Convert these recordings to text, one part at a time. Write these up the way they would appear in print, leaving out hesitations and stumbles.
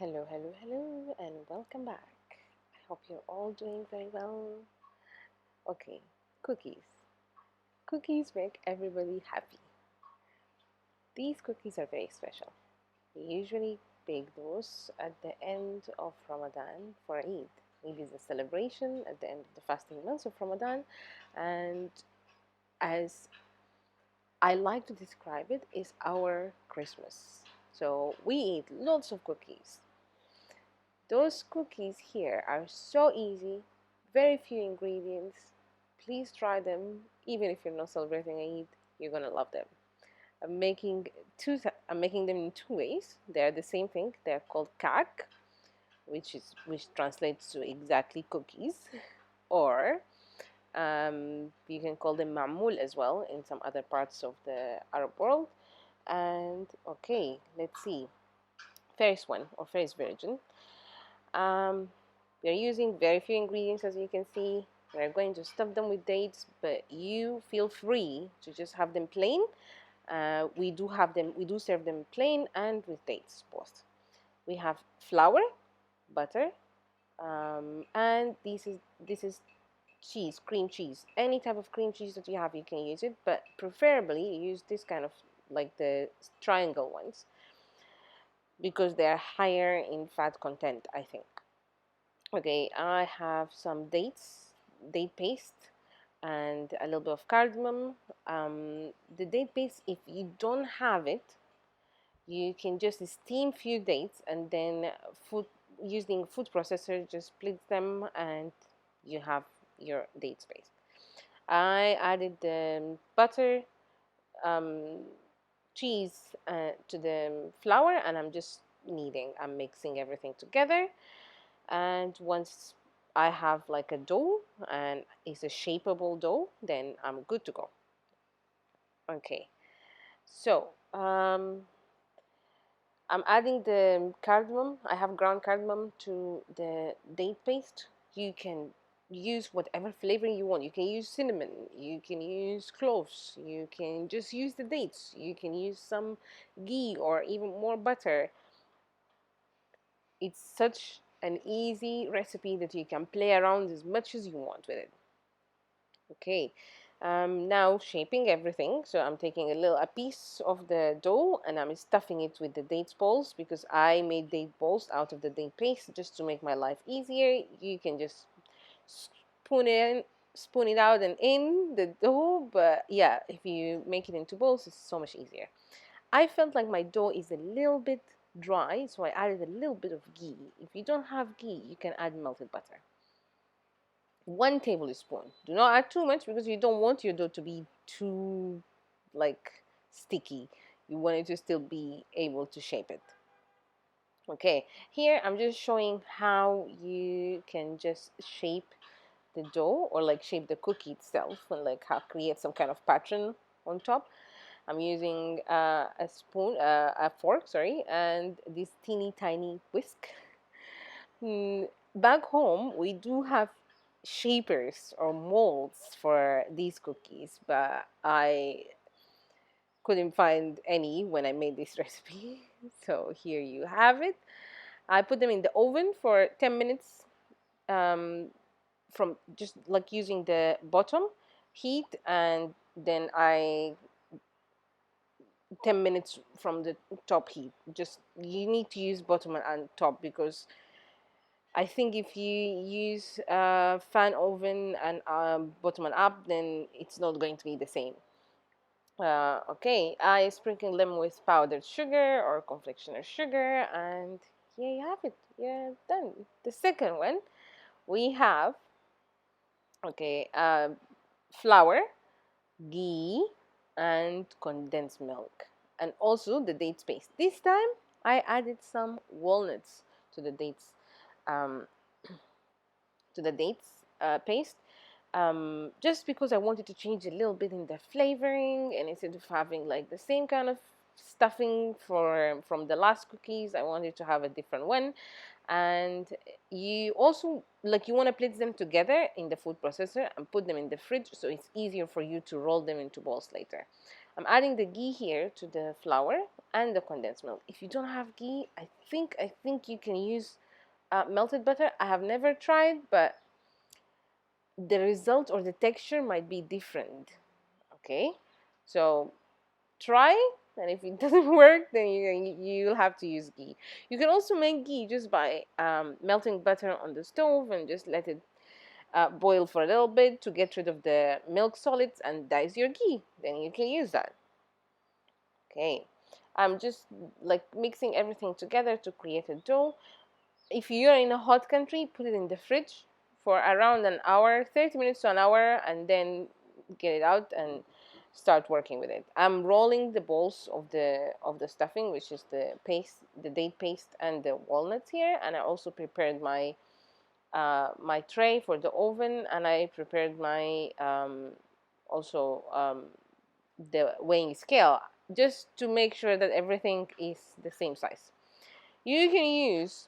Hello, hello, hello, and welcome back. I hope you're all doing very well. Okay, cookies. Cookies make everybody happy. These cookies are very special. We usually bake those at the end of Ramadan for Eid. Eid is a celebration at the end of the fasting months of Ramadan, and as I like to describe it, is our Christmas. So we eat lots of cookies. Those cookies here are so easy, very few ingredients. Please try them, even if you're not celebrating Eid, you're gonna love them. I'm making them in two ways. They're the same thing. They're called kak, which translates to exactly cookies, or you can call them mamul as well in some other parts of the Arab world. And okay, let's see. First one, or first virgin. Um, we're using very few ingredients, as you can see. We're going to stuff them with dates, but you feel free to just have them plain. We do serve them plain and with dates both. We have flour, butter, and this is cheese, cream cheese. Any type of cream cheese that you have, you can use it, but preferably use this kind of, like the triangle ones, because they're higher in fat content, I think. Okay, I have some date paste, and a little bit of cardamom. The date paste, if you don't have it, you can just steam few dates and then using food processor just split them, and you have your dates paste. I added the butter, um, cheese to the flour, and I'm mixing everything together. And once I have like a dough and it's a shapeable dough, then I'm good to go. Okay, so I'm adding the cardamom. I have ground cardamom to the date paste. You can use whatever flavor you want. You can use cinnamon, you can use cloves, you can just use the dates, you can use some ghee or even more butter. It's such an easy recipe that you can play around as much as you want with it. Okay, now shaping everything. So I'm taking a piece of the dough and I'm stuffing it with the dates balls, because I made date balls out of the date paste just to make my life easier. You can just spoon in, spoon it out and in the dough, but yeah, if you make it into balls, it's so much easier. I felt like my dough is a little bit dry, so I added a little bit of ghee. If you don't have ghee, you can add melted butter. 1 tablespoon. Do not add too much, because you don't want your dough to be too like sticky. You want it to still be able to shape it. Okay, here I'm just showing how you can just shape the dough, or like shape the cookie itself, and like how create some kind of pattern on top. I'm using a fork, sorry, and this teeny tiny whisk. Back home, we do have shapers or molds for these cookies, but I couldn't find any when I made this recipe. So here you have it. I put them in the oven for 10 minutes, um, from just like using the bottom heat, and then I 10 minutes from the top heat. Just you need to use bottom and top, because I think if you use fan oven and bottom and up, then it's not going to be the same. Okay, I sprinkle them with powdered sugar or confectioner sugar, and here you have it. Yeah, done. The second one, we have, okay, flour, ghee, and condensed milk, and also the dates paste. This time, I added some walnuts to the dates, um, paste, just because I wanted to change a little bit in the flavoring, and instead of having like the same kind of stuffing from the last cookies, I wanted to have a different one. And you also, like, you want to place them together in the food processor and put them in the fridge, so it's easier for you to roll them into balls later. I'm adding the ghee here to the flour and the condensed milk. If you don't have ghee, I think you can use melted butter. I have never tried, but the result or the texture might be different. Okay, so try, and if it doesn't work, then you'll have to use ghee. You can also make ghee just by melting butter on the stove and just let it boil for a little bit to get rid of the milk solids, and that is your ghee. Then you can use that. Okay, I'm just like mixing everything together to create a dough. If you're in a hot country, put it in the fridge for around an hour, 30 minutes to an hour, and then get it out and start working with it. I'm rolling the balls of the stuffing, which is the paste, the date paste, and the walnuts here. And I also prepared my my tray for the oven, and I prepared my also the weighing scale, just to make sure that everything is the same size. You can use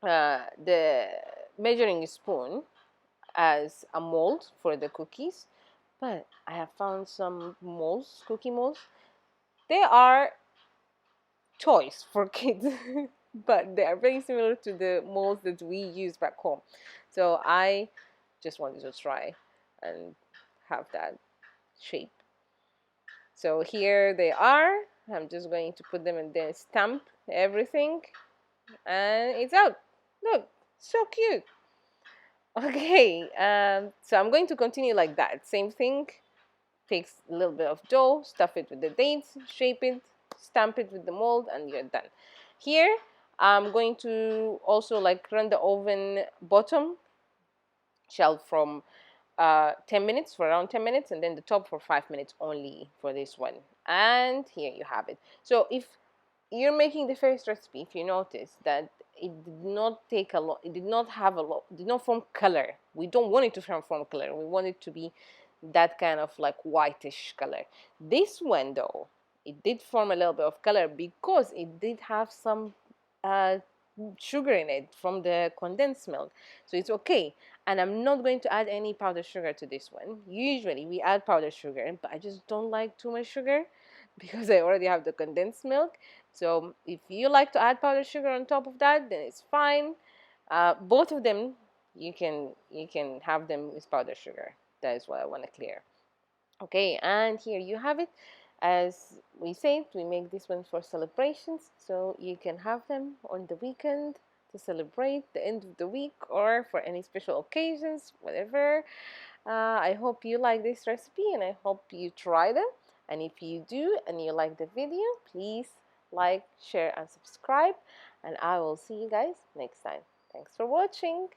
the measuring spoon as a mold for the cookies, but I have found some molds, cookie molds. They are toys for kids, but they are very similar to the molds that we use back home. So I just wanted to try and have that shape. So here they are. I'm just going to put them and then stamp everything, and it's out. Look, so cute. Okay, so I'm going to continue like that. Same thing. Takes a little bit of dough, stuff it with the dates, shape it, stamp it with the mold, and you're done. Here, I'm going to also like run the oven bottom shelf from 10 minutes, for around 10 minutes, and then the top for 5 minutes only for this one. And here you have it. So if you're making the first recipe, if you notice that it did not take a lot, it did not have a lot, did not form color. We don't want it to form color. We want it to be that kind of like whitish color. This one though, it did form a little bit of color because it did have some uh, sugar in it from the condensed milk. So it's okay. And I'm not going to add any powdered sugar to this one. Usually we add powdered sugar, but I just don't like too much sugar because I already have the condensed milk. So if you like to add powdered sugar on top of that, then it's fine. Both of them, you can have them with powdered sugar. That is what I want to clear. Okay, and here you have it. As we said, we make this one for celebrations, so you can have them on the weekend to celebrate the end of the week or for any special occasions, whatever. I hope you like this recipe and I hope you try them. And if you do and you like the video, please like, share, and subscribe. And I will see you guys next time. Thanks for watching.